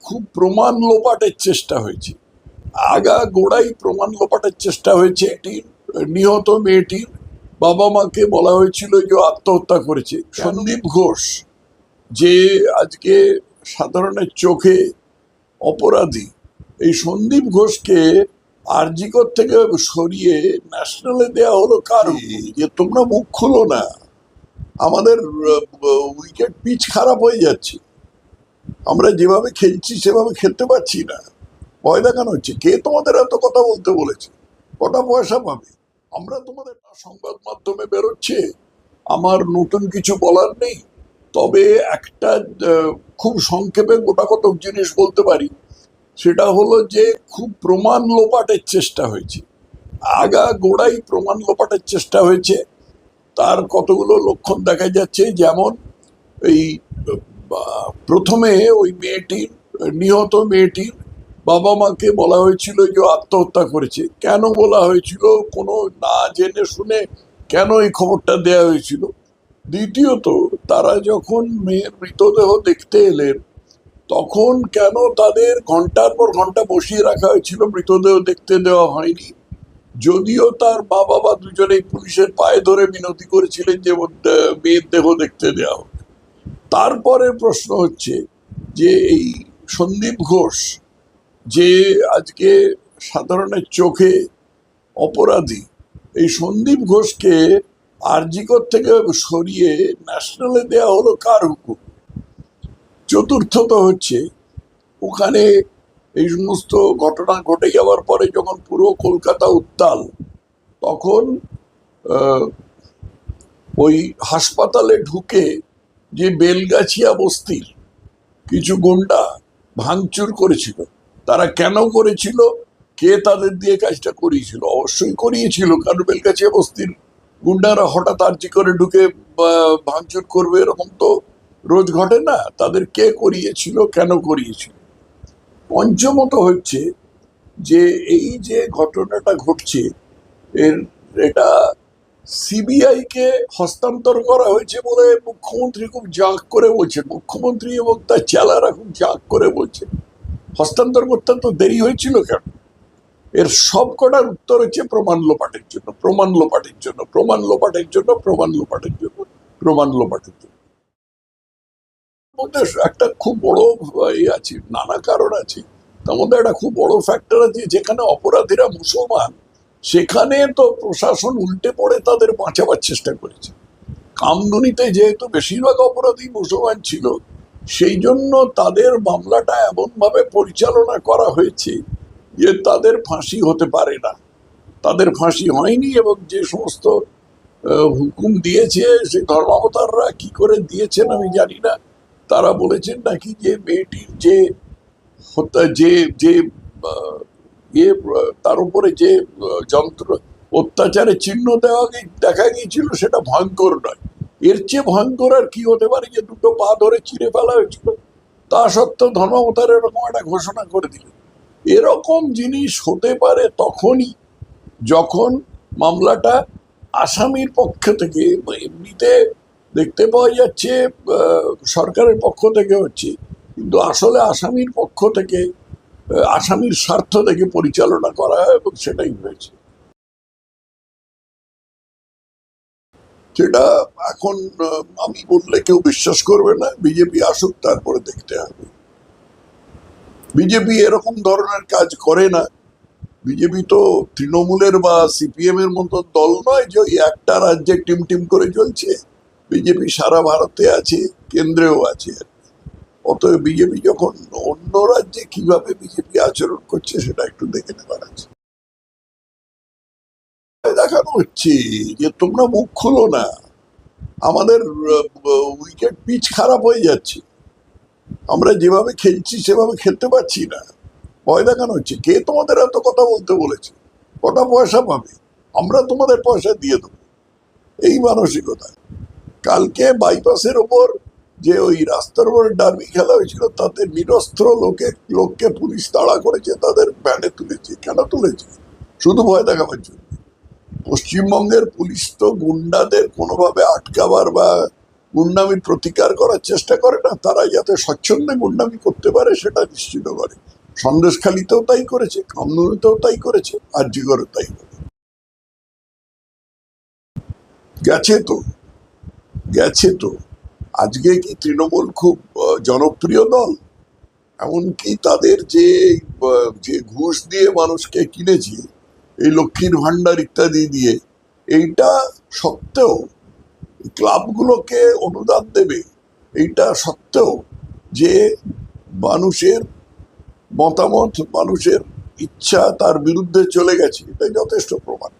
খুব প্রমাণ লোপাটের চেষ্টা হয়েছে, আগা গোড়াই প্রমাণ লোপাটের চেষ্টা হয়েছে। একটি নিহত মেয়েটির বাবা মাকে বলা হয়েছিল যে আত্মহত্যা করেছে। সন্দীপ ঘোষ যে আজকে সাধারণের চোখে অপরাধী, এই সন্দীপ ঘোষকে আরজিকর থেকে সরিয়ে ন্যাশনালে দেয়া হলো কার? যে তোমরা মুখ খুলো না, আমাদের উইকেট পিচ খারাপ হয়ে যাচ্ছে, আমরা যেভাবে খেলছি সেভাবে খেলতে পারছি না, ভয় দেখানো হচ্ছে। কে তোমাদের এত কথা বলতে বলেছে? কটা পয়সা পাবে? আমরা তোমাদের সংবাদ মাধ্যমে বেরোচ্ছে, আমার নতুন কিছু বলার নেই। তবে একটা খুব সংক্ষেপে গোটা কতক জিনিস বলতে পারি, সেটা হলো যে খুব প্রমাণ লোপাটের চেষ্টা হয়েছে, আগা গোড়াই প্রমাণ লোপাটের চেষ্টা হয়েছে। তার কতগুলো লক্ষণ দেখা যাচ্ছে। যেমন এই প্রথমে ওই মেয়েটির, নিহত মেয়েটির বাবা মাকে বলা হয়েছিল যে আত্মহত্যা করেছে। কেন বলা হয়েছিল? কোনো না জেনে শুনে কেন এই খবরটা দেয়া হয়েছিল? দ্বিতীয়ত, তারা যখন মেয়ের মৃতদেহ দেখতে এলেন তখন কেন তাদের ঘন্টার পর ঘন্টা বসিয়ে রাখা হয়েছিল? মৃতদেহ দেখতে দেওয়া হয়নি, যদিও তার বাবা বা দুজনেই পুলিশের পায়ে ধরে মিনতি করেছিলেন যে মেয়ের দেহ দেখতে দেওয়া হোক। তারপরে প্রশ্ন হচ্ছে যে এই সন্দীপ ঘোষ যে আজকে সাধারণের চোখে অপরাধী, এই সন্দীপ ঘোষকে আরজিকর থেকে সরিয়ে ন্যাশনালে দেয়া হলো কার হুকুম? চতুর্থত হচ্ছে, ওখানে এই সমস্ত ঘটনা ঘটে যাওয়ার পরে যখন পুরো কলকাতা উত্তাল, তখন ওই হাসপাতালে ঢুকে যে বেলগাছিয়া বস্তির কিছু গুন্ডা ভাঙচুর করেছিল, তারা কেন করেছিল? কে তাদের দিয়ে কাজটা করিয়েছিল? অবশ্যই করিয়েছিল, কারণ বেলগাছিয়া বস্তির গুন্ডারা হঠাৎ আর্জি করে ঢুকে ভাঙচুর করবে এরকম তো রোজ ঘটে না। তাদের কে করিয়েছিল, কেন করিয়েছিল? পঞ্চমত হচ্ছে যে এই যে ঘটনাটা ঘটছে, এটা সিবিআই কে হস্তান্তর করা হয়েছে বলে মুখ্যমন্ত্রী খুব জাঁক করে বলছেন। মুখ্যমন্ত্রী এবং তার চেলারা খুব জাঁক করে বলছেন হস্তান্তর করতে তো দেরি হয়েছিল কেন? এর সব কটার উত্তর হচ্ছে প্রমাণ লোপাটের জন্য, প্রমাণ লোপাটের জন্য, প্রমাণ লোপাটের জন্য, প্রমাণ লোপাটের জন্য, প্রমাণ লোপাটের জন্য। মধ্যে একটা খুব বড় আছে, নানা কারণ আছে। তার মধ্যে একটা খুব বড় ফ্যাক্টর আছে, যেখানে অপরাধীরা মুসলমান সেখানে তো প্রশাসন উল্টে পড়ে তাদের বাঁচাবার চেষ্টা করেছে। কামদুনিতে যেহেতু বেশিরভাগ অপরাধী মুসলমান ছিল, সেই জন্য তাদের মামলাটা এমন ভাবে পরিচালনা করা হয়েছে যে তাদের ফাঁসি হতে পারে না, তাদের ফাঁসি হয়নি। এবং যে সমস্ত হুকুম দিয়েছে সে ধর্মাবতাররা কি করে দিয়েছেন আমি জানি না, তারা বলেছেন নাকি যে মেয়েটির যে যে যে তার উপরে যে যন্ত্র অত্যাচারের চিহ্ন দেখা গিয়েছিল সেটা ভয়ঙ্কর নয়। এর চেয়ে ভয়ঙ্কর আর কি হতে পারে যে দুটো পা ধরে চিরে ফেলা হয়েছিল? তা সত্ত্বেও ধর্মাবতার এরকম একটা ঘোষণা করে দিল। এরকম জিনিস হতে পারে তখনই যখন মামলাটা আসামির পক্ষ থেকে, এমনিতে দেখতে পাওয়া যাচ্ছে সরকারের পক্ষ থেকে হচ্ছে, কিন্তু আসলে আসামির পক্ষ থেকে, আসামির স্বার্থ থেকে পরিচালনা করা হয়, এবং সেটাই হয়েছে। সেটা এখন আমি বললে কেউ বিশ্বাস করবে না। বিজেপি আসুক, তারপরে দেখতে হবে। বিজেপি এরকম ধরনের কাজ করে না। বিজেপি তো তৃণমূলের বা সিপিএম এর মতো দল নয় যে ওই একটা রাজ্যে টিম টিম করে চলছে। বিজেপি সারা ভারতে আছে, কেন্দ্রেও আছে। অতএব বিজেপি যখন অন্য রাজ্যে কিভাবে বিজেপি আচরণ করছে সেটা একটু দেখে নেবার আছে। দেখানো হচ্ছে যে তোমরা মুখ খুলো না, আমাদের উইকেট পিচ খারাপ হয়ে যাচ্ছে, আমরা যেভাবে খেলছি সেভাবে খেলতে পারছি না, ভয় দেখানো হচ্ছে। কে তোমাদের এত কথা বলতে বলেছে? কটা পয়সা পাবে? আমরা তোমাদের পয়সা দিয়ে দেবো, এই মানসিকতা। কালকে বাইপাসের ওপর যে ওই রাস্তার উপর ডার্বি খেলা হয়েছিল, তাতে নিরস্ত্র লোককে পুলিশ তাড়া করেছে, তাদের ব্যানে তুলেছে। কেন তুলেছে? শুধু ভয় দেখাবার জন্য। পশ্চিমবঙ্গের পুলিশ তো গুন্ডাদের কোনোভাবে আটকাবার বা গুন্ডামির প্রতিকার করার চেষ্টা করে না, তারা যাতে স্বচ্ছন্দে গুন্ডামি করতে পারে সেটা নিশ্চিত করে। সন্দেশখালীতেও তাই করেছে, কামদুনিতেও তাই করেছে, আরজিকরেও তাই করে গেছে তো গেছে তো। আজকে কি তৃণমূল খুব জনপ্রিয় দল? এমনকি তাদের যে ঘুষ দিয়ে মানুষকে কিনেছে, এই লক্ষ্মীর ভান্ডার ইত্যাদি দিয়ে, এইটা সত্ত্বেও ক্লাবগুলোকে অনুদান দেবে, এইটা সত্ত্বেও যে মানুষের মতামত, মানুষের ইচ্ছা তার বিরুদ্ধে চলে গেছে, এটা যথেষ্ট প্রমাণ।